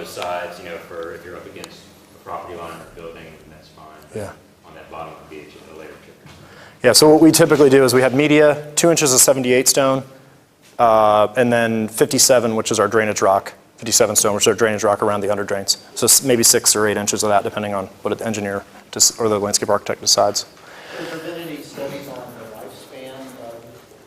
sides, for if you're up against a property line or a building, then that's fine. Yeah. On that bottom would be a layer chip. Yeah, so what we typically do is we have media, 2 inches of 78 stone, and then 57, which is our drainage rock, 57 stone, which is our drainage rock around the under drains. So maybe 6 or 8 inches of that, depending on what the engineer or the landscape architect decides. Has there been any studies on the lifespan of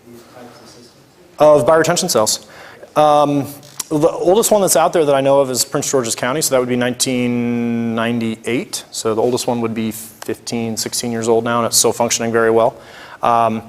these types of systems? Of bioretention cells. The oldest one that's out there that I know of is Prince George's County, so that would be 1998. So the oldest one would be 15, 16 years old now, and it's still functioning very well. The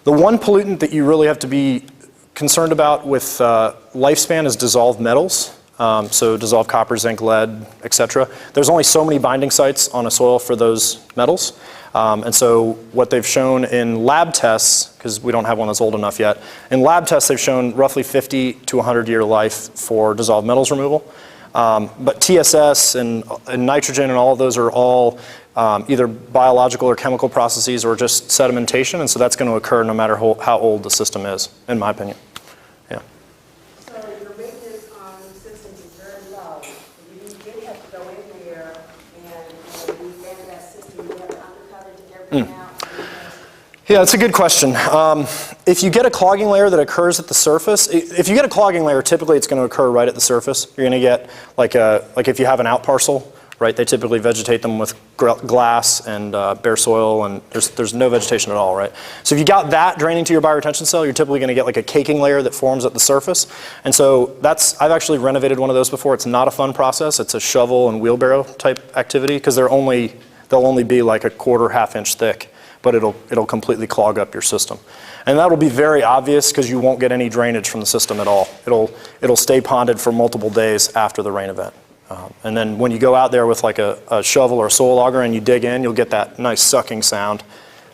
one pollutant that you really have to be concerned about with lifespan is dissolved metals. So dissolved copper, zinc, lead, etc. There's only so many binding sites on a soil for those metals. And so what they've shown in lab tests, because we don't have one that's old enough yet, in lab tests they've shown roughly 50 to 100-year life for dissolved metals removal. But TSS and nitrogen and all of those are all either biological or chemical processes or just sedimentation, and so that's going to occur no matter how old the system is, in my opinion. Yeah. So your maintenance on the systems is very low. You did have to go in there and revamp that system. You have to undercut it and everything out. Yeah, that's a good question. If you get a clogging layer that occurs at the surface, if you get a clogging layer, typically it's going to occur right at the surface. You're going to get like if you have an out parcel, right? They typically vegetate them with glass and bare soil, and there's no vegetation at all, right? So if you got that draining to your bioretention cell, you're typically going to get like a caking layer that forms at the surface. And so I've actually renovated one of those before. It's not a fun process. It's a shovel and wheelbarrow type activity because they'll only be like a quarter, half-inch thick, but it'll completely clog up your system. And that'll be very obvious because you won't get any drainage from the system at all. It'll stay ponded for multiple days after the rain event. And then when you go out there with like a shovel or a soil auger and you dig in, you'll get that nice sucking sound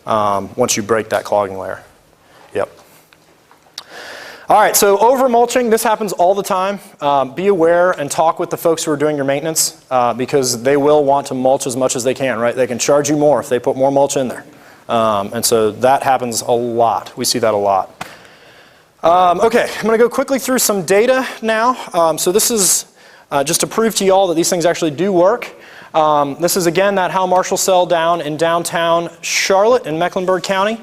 once you break that clogging layer. Yep. All right, so over mulching, this happens all the time. Be aware and talk with the folks who are doing your maintenance because they will want to mulch as much as they can, right? They can charge you more if they put more mulch in there. And so that happens a lot. We see that a lot. Okay, I'm going to go quickly through some data now. So this is just to prove to you all that these things actually do work. This is again that Hal Marshall cell down in downtown Charlotte in Mecklenburg County.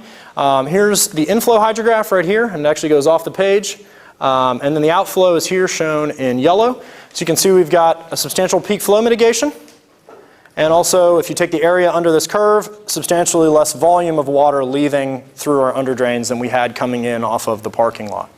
Here's the inflow hydrograph right here, and it actually goes off the page. And then the outflow is here shown in yellow. So you can see we've got a substantial peak flow mitigation. And also, if you take the area under this curve, substantially less volume of water leaving through our under drains than we had coming in off of the parking lot.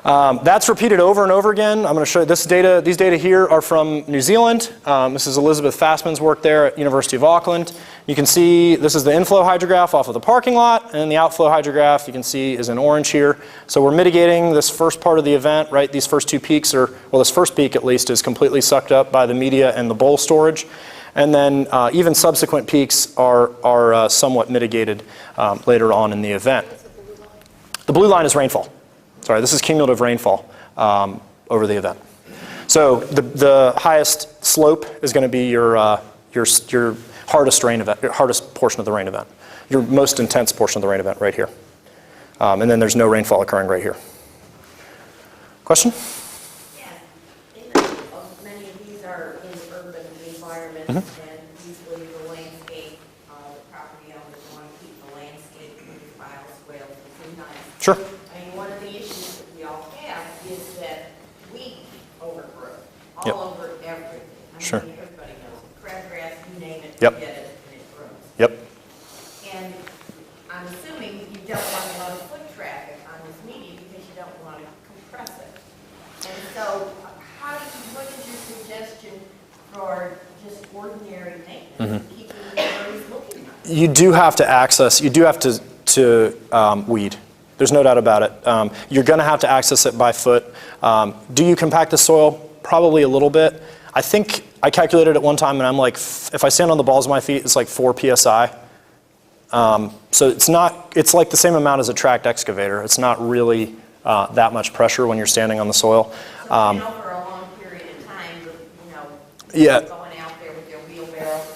That's repeated over and over again. I'm going to show you this data. These data here are from New Zealand. This is Elizabeth Fassman's work there at University of Auckland. You can see this is the inflow hydrograph off of the parking lot, and the outflow hydrograph you can see is in orange here. So we're mitigating this first part of the event, right? These first two peaks are, well, this first peak at least is completely sucked up by the media and the bowl storage. And then even subsequent peaks are somewhat mitigated later on in the event. The blue line is rainfall. Sorry, this is cumulative rainfall over the event. So the highest slope is going to be your hardest rain event, your hardest portion of the rain event, your most intense portion of the rain event right here. And then there's no rainfall occurring right here. Question? Many of these are in urban environments, and usually the landscape, the property owners want to keep the landscape bioswales, which is nice. Sure. I mean, one of the issues that we all have is that weed overgrowth all Yep. over everything. I Sure. mean, everybody knows it. Crabgrass, you name it, Yep. you get it, and it grows. Yep. And I'm assuming you don't want a lot of foot traffic on this medium because you don't want to compress it. And so, what is your suggestion for just ordinary maintenance, keeping the areas looking nice? You do have to access, you do have to weed. There's no doubt about it. You're going to have to access it by foot. Do you compact the soil? Probably a little bit. I think I calculated it one time and I'm like, if I stand on the balls of my feet, it's like 4 PSI. So it's like the same amount as a tracked excavator. It's not really that much pressure when you're standing on the soil. So, for a long period of time, Yeah. going out there with your wheelbarrow and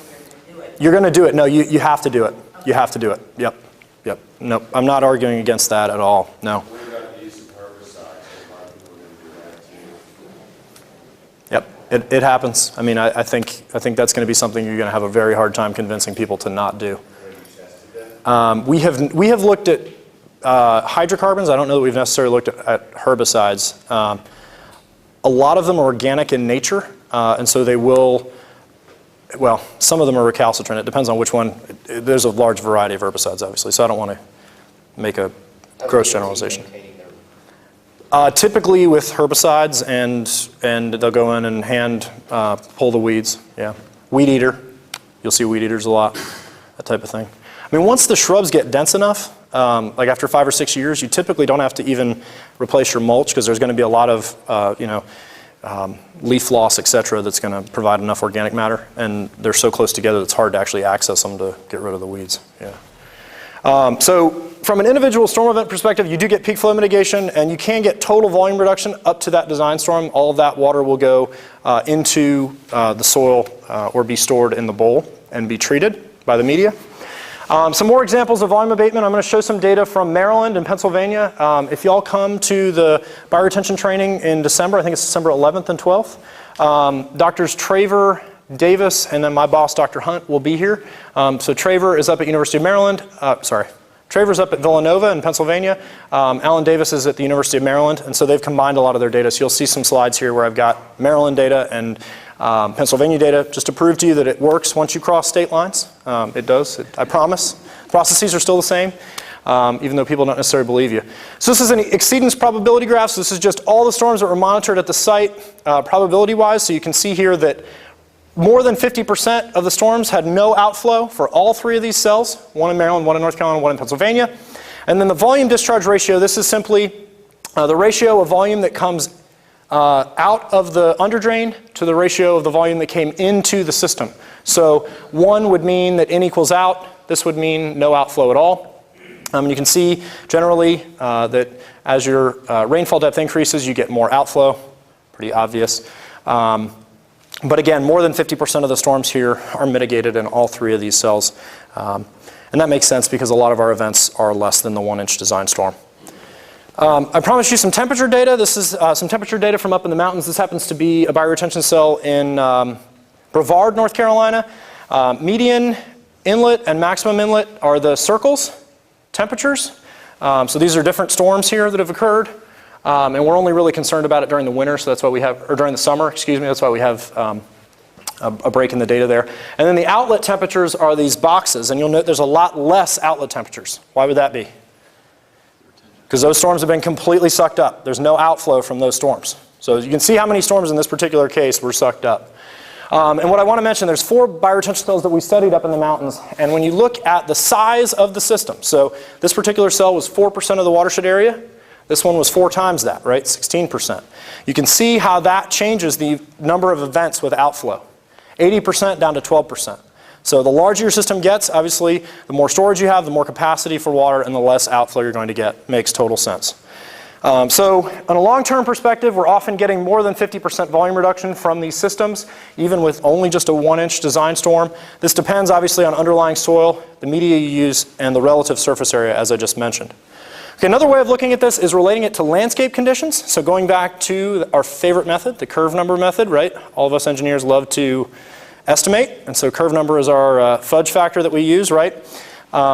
you're going to do it. You're going to do it. No, you have to do it. You have to do it. Yep. Yep. No, I'm not arguing against that at all. No. What about the use of herbicides? A lot of people are going to do that Yep, it happens. I mean, I think that's going to be something you're going to have a very hard time convincing people to not do. We have looked at hydrocarbons. I don't know that we've necessarily looked at herbicides. A lot of them are organic in nature, and so they will, well, some of them are recalcitrant. It depends on which one. There's a large variety of herbicides, obviously, so I don't want to make a gross generalization. Typically with herbicides, and they'll go in and hand pull the weeds. Yeah, weed eater. You'll see weed eaters a lot, that type of thing. I mean, once the shrubs get dense enough, like after 5 or 6 years, you typically don't have to even replace your mulch because there's going to be a lot of leaf loss, etc., that's going to provide enough organic matter, and they're so close together that it's hard to actually access them to get rid of the weeds. Yeah. So from an individual storm event perspective, you do get peak flow mitigation, and you can get total volume reduction up to that design storm. All of that water will go into the soil or be stored in the bowl and be treated by the media. Some more examples of volume abatement. I'm going to show some data from Maryland and Pennsylvania. If y'all come to the bioretention training in December, I think it's December 11th and 12th, Drs. Traver, Davis, and then my boss, Dr. Hunt, will be here. So Traver is up at University of Maryland. Traver's up at Villanova in Pennsylvania. Alan Davis is at the University of Maryland, and so they've combined a lot of their data. So you'll see some slides here where I've got Maryland data and Pennsylvania data, just to prove to you that it works once you cross state lines. It does, I promise. Processes are still the same, even though people don't necessarily believe you. So this is an exceedance probability graph. So this is just all the storms that were monitored at the site probability-wise. So you can see here that more than 50% of the storms had no outflow for all 3 of these cells, one in Maryland, one in North Carolina, one in Pennsylvania. And then the volume discharge ratio, this is simply the ratio of volume that comes out of the underdrain to the ratio of the volume that came into the system. So 1 would mean that in equals out. This would mean no outflow at all. You can see generally that as your rainfall depth increases, you get more outflow. Pretty obvious. But again, more than 50% of the storms here are mitigated in all 3 of these cells. And that makes sense because a lot of our events are less than the 1-inch design storm. I promised you some temperature data. This is some temperature data from up in the mountains. This happens to be a bioretention cell in Brevard, North Carolina. Median inlet and maximum inlet are the circles, temperatures. So these are different storms here that have occurred. And we're only really concerned about it during the winter, so that's why we have, or during the summer, excuse me, that's why we have a break in the data there. And then the outlet temperatures are these boxes, and you'll note there's a lot less outlet temperatures. Why would that be? Because those storms have been completely sucked up. There's no outflow from those storms. So you can see how many storms in this particular case were sucked up. And what I want to mention, there's 4 bioretention cells that we studied up in the mountains, and when you look at the size of the system, so this particular cell was 4% of the watershed area. This one was 4 times that, right? 16%. You can see how that changes the number of events with outflow. 80% down to 12%. So the larger your system gets, obviously, the more storage you have, the more capacity for water, and the less outflow you're going to get. Makes total sense. So on a long-term perspective, we're often getting more than 50% volume reduction from these systems, even with only just a 1-inch design storm. This depends, obviously, on underlying soil, the media you use, and the relative surface area, as I just mentioned. Okay, another way of looking at this is relating it to landscape conditions. So going back to our favorite method, the curve number method, right? All of us engineers love to estimate, and so curve number is our fudge factor that we use, right?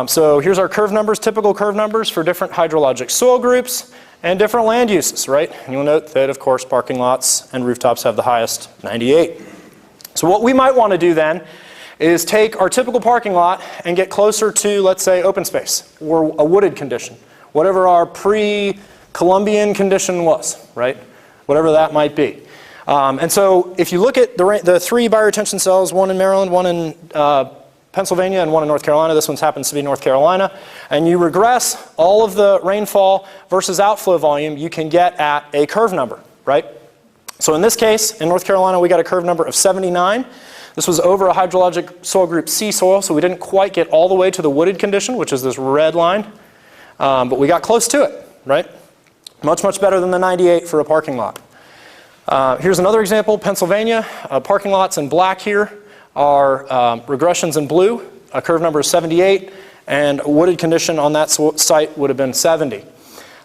So here's our curve numbers, typical curve numbers for different hydrologic soil groups and different land uses, right? And you'll note that, of course, parking lots and rooftops have the highest, 98. So what we might want to do then is take our typical parking lot and get closer to, let's say, open space or a wooded condition. Whatever our pre-Columbian condition was, right? Whatever that might be. And so if you look at the 3 bioretention cells, one in Maryland, one in Pennsylvania, and one in North Carolina, this one happens to be North Carolina, and you regress all of the rainfall versus outflow volume, you can get at a curve number, right? So in this case, in North Carolina, we got a curve number of 79. This was over a hydrologic soil group C soil, so we didn't quite get all the way to the wooded condition, which is this red line. But we got close to it, right? Much, much better than the 98 for a parking lot. Here's another example, Pennsylvania. Parking lots in black here are regressions in blue. A curve number is 78, and a wooded condition on that site would have been 70.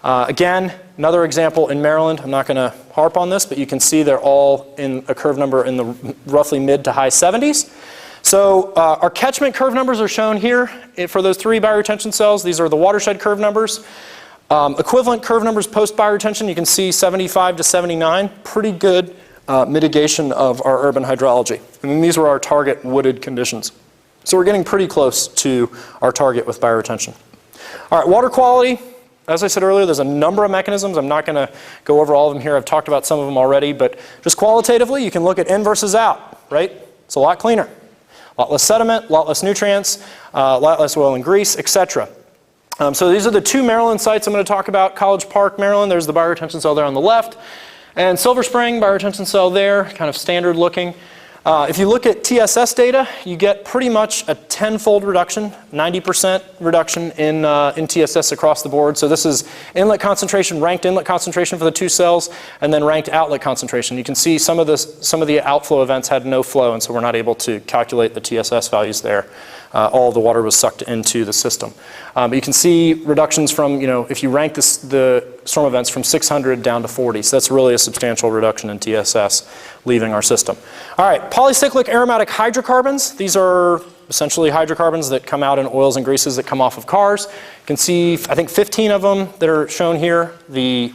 Again, another example in Maryland. I'm not going to harp on this, but you can see they're all in a curve number in the roughly mid to high 70s. So our catchment curve numbers are shown here for those 3 bioretention cells. These are the watershed curve numbers. Equivalent curve numbers post bioretention, you can see 75 to 79. Pretty good mitigation of our urban hydrology. And these were our target wooded conditions. So we're getting pretty close to our target with bioretention. All right, water quality. As I said earlier, there's a number of mechanisms. I'm not going to go over all of them here. I've talked about some of them already. But just qualitatively, you can look at in versus out, right? It's a lot cleaner. A lot less sediment, a lot less nutrients, a lot less oil and grease, etc. So these are the 2 Maryland sites I'm going to talk about. College Park, Maryland. There's the bioretention cell there on the left. And Silver Spring, bioretention cell there, kind of standard looking. If you look at TSS data, you get pretty much a 10-fold reduction, 90% reduction in TSS across the board. So this is inlet concentration, ranked inlet concentration for the 2 cells, and then ranked outlet concentration. You can see some of the outflow events had no flow, and so we're not able to calculate the TSS values there. All the water was sucked into the system. But you can see reductions from, if you rank the storm events from 600 down to 40. So that's really a substantial reduction in TSS leaving our system. All right, polycyclic aromatic hydrocarbons. These are essentially hydrocarbons that come out in oils and greases that come off of cars. You can see, I think, 15 of them that are shown here. The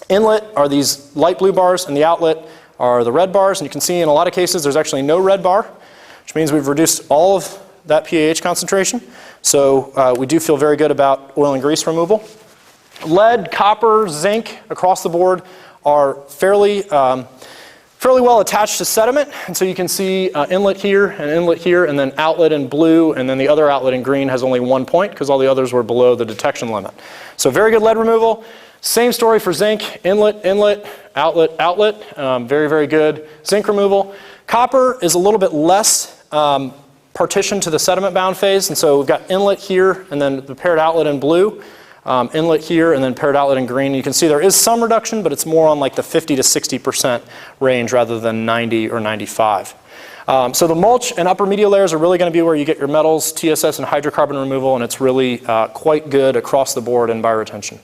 inlet are these light blue bars, and the outlet are the red bars. And you can see in a lot of cases there's actually no red bar, which means we've reduced all of that PAH concentration. So we do feel very good about oil and grease removal. Lead, copper, zinc across the board are fairly well attached to sediment. And so you can see inlet here, and then outlet in blue, and then the other outlet in green has only 1 point because all the others were below the detection limit. So very good lead removal. Same story for zinc, inlet, outlet, very, very good zinc removal. Copper is a little bit less partitioned to the sediment-bound phase, and so we've got inlet here, and then the paired outlet in blue, inlet here, and then paired outlet in green. You can see there is some reduction, but it's more on like the 50 to 60% range rather than 90 or 95. So the mulch and upper media layers are really going to be where you get your metals, TSS, and hydrocarbon removal, and it's really quite good across the board in bioretention.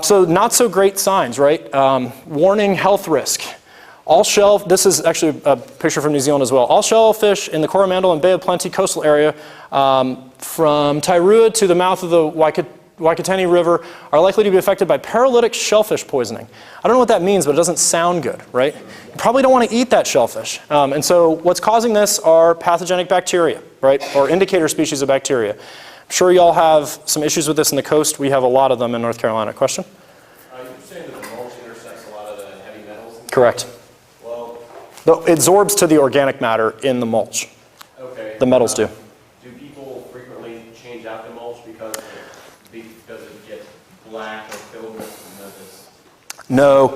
So not so great signs, right? Warning health risk. All shell, this is actually a picture from New Zealand as well. All shellfish in the Coromandel and Bay of Plenty coastal area from Tairua to the mouth of the Waikitani River are likely to be affected by paralytic shellfish poisoning. I don't know what that means, but it doesn't sound good, right? You probably don't want to eat that shellfish. And so what's causing this are pathogenic bacteria, right? Or indicator species of bacteria. I'm sure y'all have some issues with this in the coast. We have a lot of them in North Carolina. Question? You're saying that the mulch intercepts a lot of the heavy metals? Correct. It absorbs to the organic matter in the mulch. Okay. The metals do. Do people frequently change out the mulch because it gets black or filled with this? No.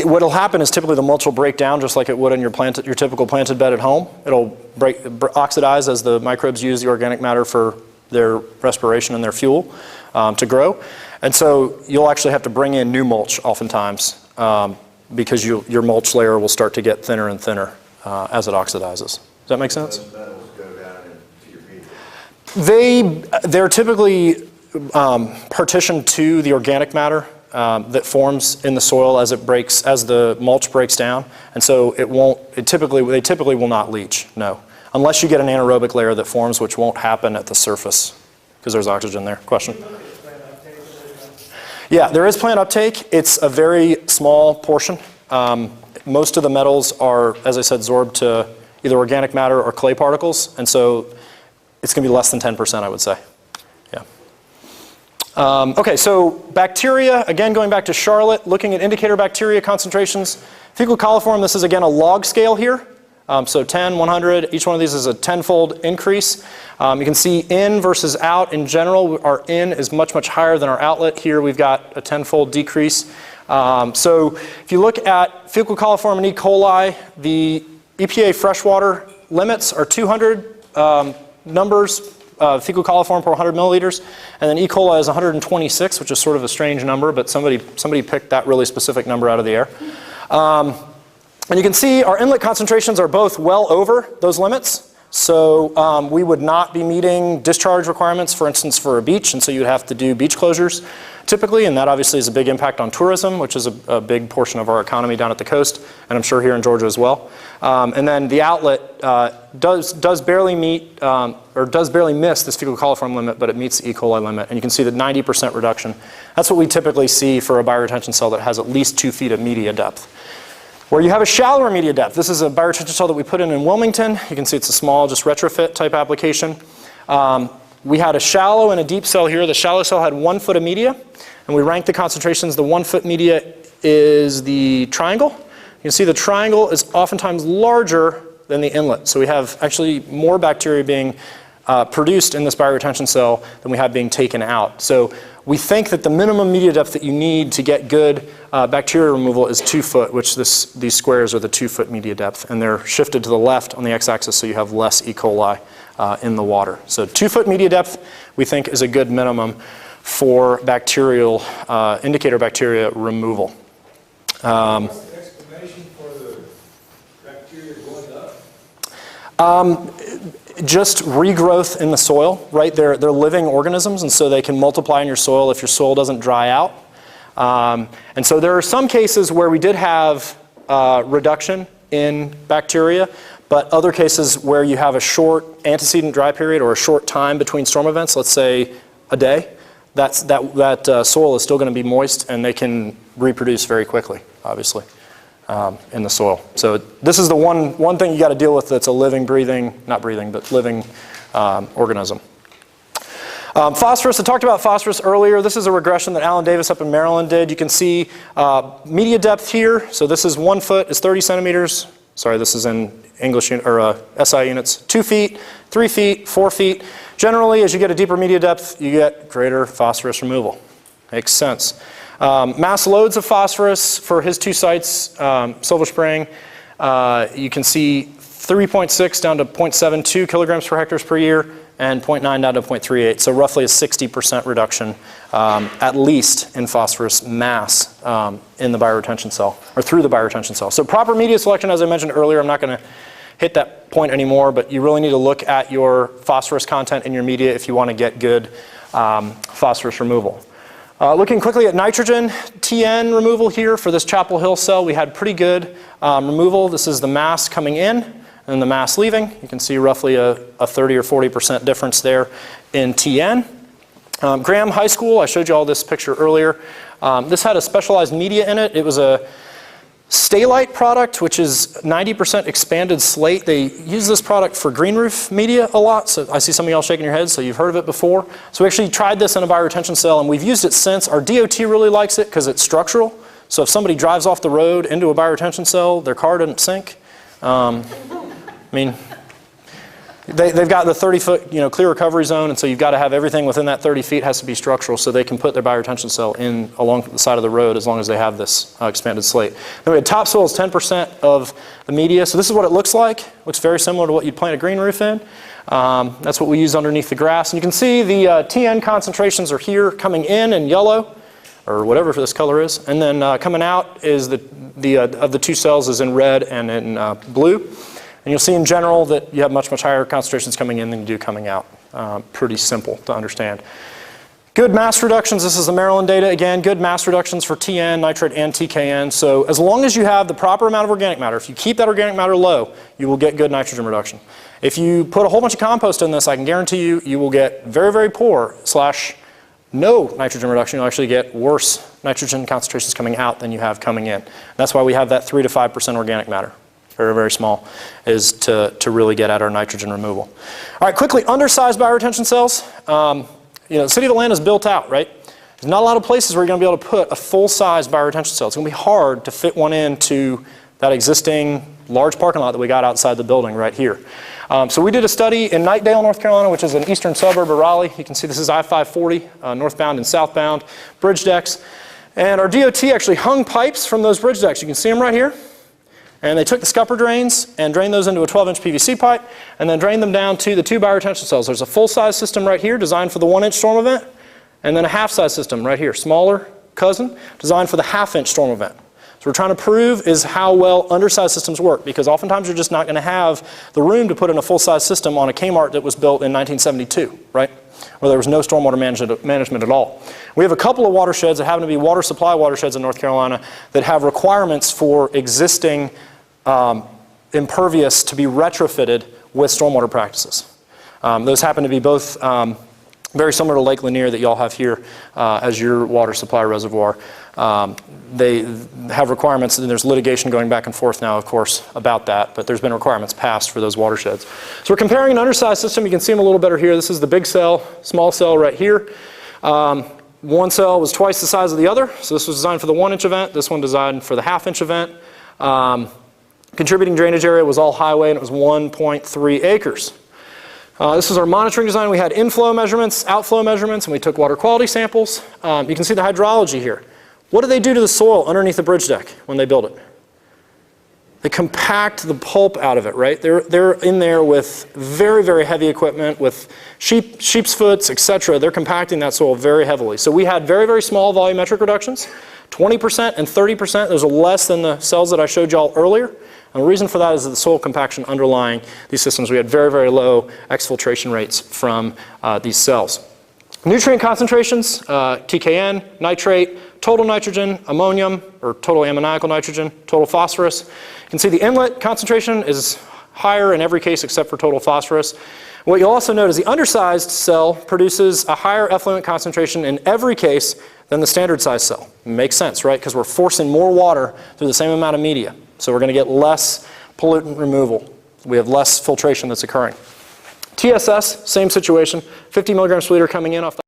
What will happen is typically the mulch will break down just like it would in your typical planted bed at home. It'll oxidize as the microbes use the organic matter for their respiration and their fuel to grow. And so you'll actually have to bring in new mulch oftentimes. Because your mulch layer will start to get thinner and thinner as it oxidizes. Does that make sense? Those metals go down into your people. They're typically partitioned to the organic matter that forms in the soil as the mulch breaks down, and so they typically will not leach. No, unless you get an anaerobic layer that forms, which won't happen at the surface because there's oxygen there. Question? Yeah, there is plant uptake. It's a very small portion. Most of the metals are, as I said, absorbed to either organic matter or clay particles, and so it's going to be less than 10%, I would say. Yeah. Okay, so bacteria, again going back to Charlotte, looking at indicator bacteria concentrations. Fecal coliform, this is again a log scale here. So 10, 100, each one of these is a 10-fold increase. You can see in versus out in general, our in is much, much higher than our outlet. Here we've got a 10-fold decrease. So if you look at fecal coliform and E. coli, the EPA freshwater limits are 200 numbers, fecal coliform per 100 milliliters, and then E. coli is 126, which is sort of a strange number, but somebody picked that really specific number out of the air. And you can see our inlet concentrations are both well over those limits. So we would not be meeting discharge requirements, for instance, for a beach, and so you would have to do beach closures typically, and that obviously is a big impact on tourism, which is a big portion of our economy down at the coast, and I'm sure here in Georgia as well. And then the outlet does barely meet, or does barely miss this fecal coliform limit, but it meets the E. coli limit, and you can see the 90% reduction. That's what we typically see for a bioretention cell that has at least 2 feet of media depth. Where you have a shallower media depth, this is a bioretention cell that we put in Wilmington. You can see it's a small, just retrofit type application. We had a shallow and a deep cell here. The shallow cell had 1 foot of media, and we ranked the concentrations. The 1 foot media is the triangle. You can see the triangle is oftentimes larger than the inlet. So we have actually more bacteria being produced in this bioretention cell than we have being taken out. So we think that the minimum media depth that you need to get good bacteria removal is 2 foot, which these squares are the 2 foot media depth, and they're shifted to the left on the x-axis so you have less E. coli in the water. So 2 foot media depth we think is a good minimum for bacterial, indicator bacteria removal. What's the explanation for the bacteria going up? Just regrowth in the soil, right? They're living organisms, and so they can multiply in your soil if your soil doesn't dry out. And so there are some cases where we did have reduction in bacteria, but other cases where you have a short antecedent dry period or a short time between storm events, let's say a day, that soil is still going to be moist, and they can reproduce very quickly, obviously, in the soil. So this is the one thing you got to deal with that's a living, not breathing, but living organism. Phosphorus, I talked about phosphorus earlier. This is a regression that Alan Davis up in Maryland did. You can see media depth here. So this is 1 foot, is 30 centimeters. Sorry, this is in English or SI units. 2 feet, 3 feet, 4 feet. Generally, as you get a deeper media depth, you get greater phosphorus removal. Makes sense. Mass loads of phosphorus for his 2 sites, Silver Spring, you can see 3.6 down to 0.72 kilograms per hectares per year, and 0.9 down to 0.38. So roughly a 60% reduction, at least in phosphorus mass in the bioretention cell, or through the bioretention cell. So proper media selection, as I mentioned earlier, I'm not going to hit that point anymore, but you really need to look at your phosphorus content in your media if you want to get good phosphorus removal. Looking quickly at nitrogen, TN removal here for this Chapel Hill cell, we had pretty good removal. This is the mass coming in and the mass leaving. You can see roughly a 30 or 40% difference there in TN. Graham High School, I showed you all this picture earlier. This had a specialized media in it. It was a Stay-Lite product, which is 90% expanded slate. They use this product for green roof media a lot, so I see some of y'all shaking your heads, so you've heard of it before. So we actually tried this in a bioretention cell, and we've used it since. Our DOT really likes it because it's structural. So if somebody drives off the road into a bioretention cell, their car doesn't sink. I mean, they've got the 30-foot clear recovery zone, and so you've got to have everything within that 30 feet has to be structural so they can put their bioretention cell in along the side of the road as long as they have this expanded slate. Then we had topsoil is 10% of the media, so this is what it looks like. Looks very similar to what you'd plant a green roof in. That's what we use underneath the grass. And you can see the TN concentrations are here coming in yellow, or whatever this color is, and then coming out is of the 2 cells is in red and in blue. And you'll see in general that you have much, much higher concentrations coming in than you do coming out. Pretty simple to understand. Good mass reductions, this is the Maryland data again, good mass reductions for TN, nitrate, and TKN. So as long as you have the proper amount of organic matter, if you keep that organic matter low, you will get good nitrogen reduction. If you put a whole bunch of compost in this, I can guarantee you, you will get very, very poor / no nitrogen reduction. You'll actually get worse nitrogen concentrations coming out than you have coming in. That's why we have that 3 to 5% organic matter. Very, very small, is to really get at our nitrogen removal. All right, quickly, undersized bioretention cells. The city of Atlanta is built out, right? There's not a lot of places where you're going to be able to put a full-size bioretention cell. It's going to be hard to fit one into that existing large parking lot that we got outside the building right here. So we did a study in Knightdale, North Carolina, which is an eastern suburb of Raleigh. You can see this is I-540, northbound and southbound, bridge decks. And our DOT actually hung pipes from those bridge decks. You can see them right here. And they took the scupper drains and drained those into a 12-inch PVC pipe and then drained them down to the 2 bioretention cells. There's a full-size system right here designed for the 1-inch storm event, and then a half-size system right here, smaller cousin, designed for the half-inch storm event. So So we're trying to prove is how well undersized systems work, because oftentimes you're just not going to have the room to put in a full-size system on a Kmart that was built in 1972, right? Where there was no stormwater management at all. We have a couple of watersheds that happen to be water supply watersheds in North Carolina that have requirements for existing impervious to be retrofitted with stormwater practices. Those happen to be both very similar to Lake Lanier that y'all have here as your water supply reservoir. They have requirements, and there's litigation going back and forth now, of course, about that, but there's been requirements passed for those watersheds. So we're comparing an undersized system. You can see them a little better here. This is the big cell, small cell right here. One cell was twice the size of the other, so this was designed for the 1-inch event. This one designed for the half-inch event. Contributing drainage area was all highway, and it was 1.3 acres. This is our monitoring design. We had inflow measurements, outflow measurements, and we took water quality samples. You can see the hydrology here. What do they do to the soil underneath the bridge deck when they build it? They compact the pulp out of it, right? They're in there with very, very heavy equipment, with sheep's foots, etc. They're compacting that soil very heavily. So we had very, very small volumetric reductions, 20% and 30%. Those are less than the cells that I showed y'all earlier. And the reason for that is that the soil compaction underlying these systems, we had very, very low exfiltration rates from these cells. Nutrient concentrations, TKN, nitrate, total nitrogen, ammonium, or total ammoniacal nitrogen, total phosphorus. You can see the inlet concentration is higher in every case except for total phosphorus. What you'll also note is the undersized cell produces a higher effluent concentration in every case than the standard size cell. It makes sense, right? Because we're forcing more water through the same amount of media. So we're going to get less pollutant removal. We have less filtration that's occurring. TSS, same situation, 50 milligrams per liter coming in off the